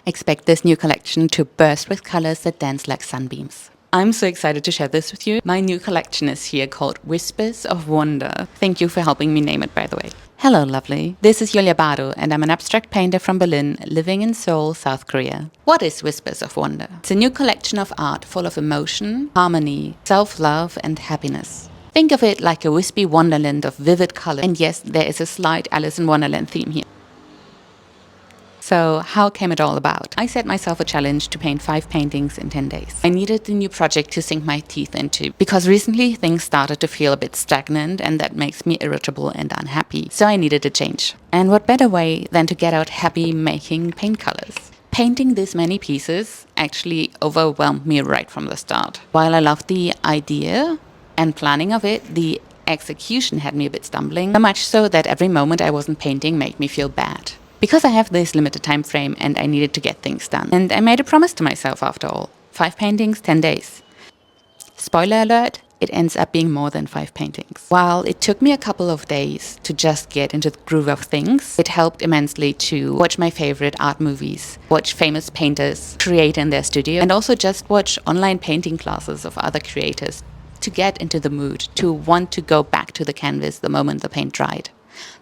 Expect this new collection to burst with colors that dance like sunbeams. I'm so excited to share this with you. My new collection is here called Whispers of Wonder. Thank you for helping me name it, by the way. Hello, lovely. This is Julia Badow, and I'm an abstract painter from Berlin, living in Seoul, South Korea. What is Whispers of Wonder? It's a new collection of art full of emotion, harmony, self-love, and happiness. Think of it like a wispy wonderland of vivid color. And yes, there is a slight Alice in Wonderland theme here. So how came it all about? I set myself a challenge to paint 5 paintings in 10 days. I needed a new project to sink my teeth into because recently things started to feel a bit stagnant, and that makes me irritable and unhappy. So I needed a change. And what better way than to get out happy making paint colors? Painting this many pieces actually overwhelmed me right from the start. While I loved the idea and planning of it, the execution had me a bit stumbling, so much so that every moment I wasn't painting made me feel bad. Because I have this limited time frame and I needed to get things done. And I made a promise to myself after all. 5 paintings, 10 days. Spoiler alert, it ends up being more than 5 paintings. While it took me a couple of days to just get into the groove of things, it helped immensely to watch my favorite art movies, watch famous painters create in their studio, and also just watch online painting classes of other creators to get into the mood, to want to go back to the canvas the moment the paint dried.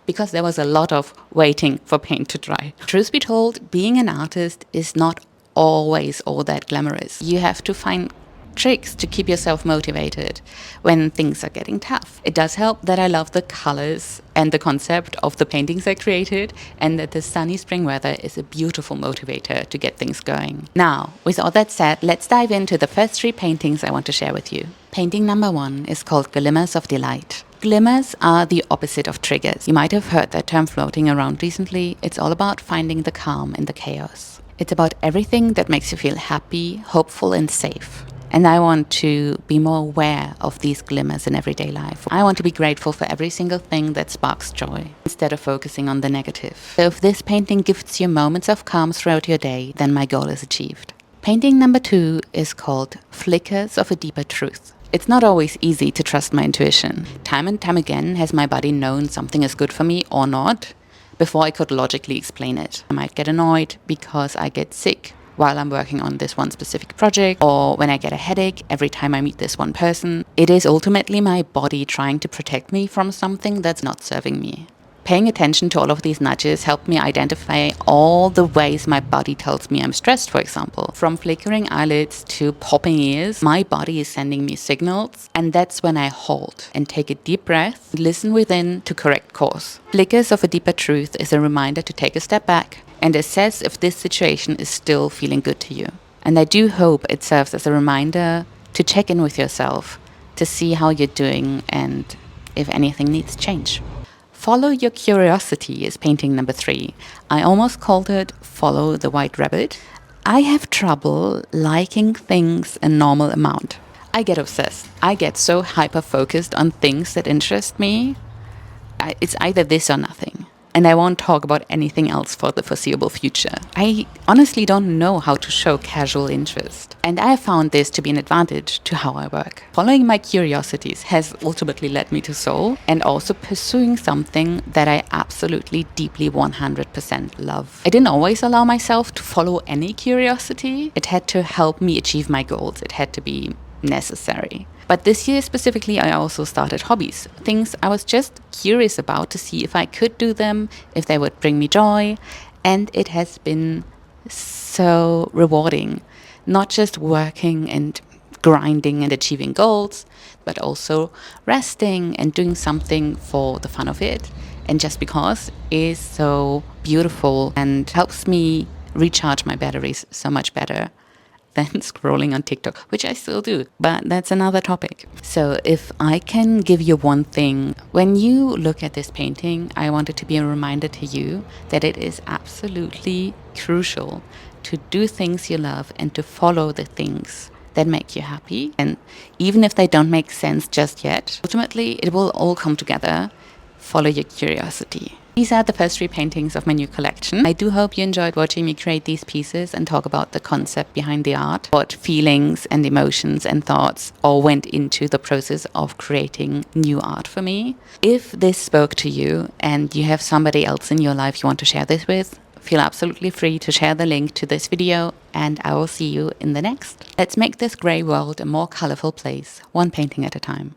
Because there was a lot of waiting for paint to dry. Truth be told, being an artist is not always all that glamorous. You have to find tricks to keep yourself motivated when things are getting tough. It does help that I love the colors and the concept of the paintings I created, and that the sunny spring weather is a beautiful motivator to get things going. Now, with all that said, let's dive into the first 3 paintings I want to share with you. Painting number 1 is called Glimmers of Delight. Glimmers are the opposite of triggers. You might have heard that term floating around recently. It's all about finding the calm in the chaos. It's about everything that makes you feel happy, hopeful, and safe. And I want to be more aware of these glimmers in everyday life. I want to be grateful for every single thing that sparks joy, instead of focusing on the negative. So if this painting gifts you moments of calm throughout your day, then my goal is achieved. Painting number 2 is called Flickers of a Deeper Truth. It's not always easy to trust my intuition. Time and time again has my body known something is good for me or not before I could logically explain it. I might get annoyed because I get sick while I'm working on this one specific project, or when I get a headache every time I meet this one person. It is ultimately my body trying to protect me from something that's not serving me. Paying attention to all of these nudges helped me identify all the ways my body tells me I'm stressed, for example. From flickering eyelids to popping ears, my body is sending me signals, and that's when I halt and take a deep breath, listen within to correct course. Flickers of a Deeper Truth is a reminder to take a step back and assess if this situation is still feeling good to you. And I do hope it serves as a reminder to check in with yourself, to see how you're doing and if anything needs change. Follow Your Curiosity is painting number 3. I almost called it Follow the White Rabbit. I have trouble liking things a normal amount. I get obsessed. I get so hyper-focused on things that interest me. It's either this or nothing. And I won't talk about anything else for the foreseeable future. I honestly don't know how to show casual interest. And I have found this to be an advantage to how I work. Following my curiosities has ultimately led me to Seoul, and also pursuing something that I absolutely deeply 100% love. I didn't always allow myself to follow any curiosity. It had to help me achieve my goals. It had to be necessary. But this year specifically, I also started hobbies. Things I was just curious about to see if I could do them, if they would bring me joy. And it has been so rewarding. Not just working and grinding and achieving goals, but also resting and doing something for the fun of it. And just because is so beautiful and helps me recharge my batteries so much better than scrolling on TikTok, which I still do, but that's another topic. So if I can give you one thing, when you look at this painting, I want it to be a reminder to you that it is absolutely crucial to do things you love and to follow the things that make you happy. And even if they don't make sense just yet, ultimately it will all come together. Follow your curiosity. These are the first 3 paintings of my new collection. I do hope you enjoyed watching me create these pieces and talk about the concept behind the art, what feelings and emotions and thoughts all went into the process of creating new art for me. If this spoke to you and you have somebody else in your life you want to share this with, feel absolutely free to share the link to this video, and I will see you in the next. Let's make this grey world a more colourful place, one painting at a time.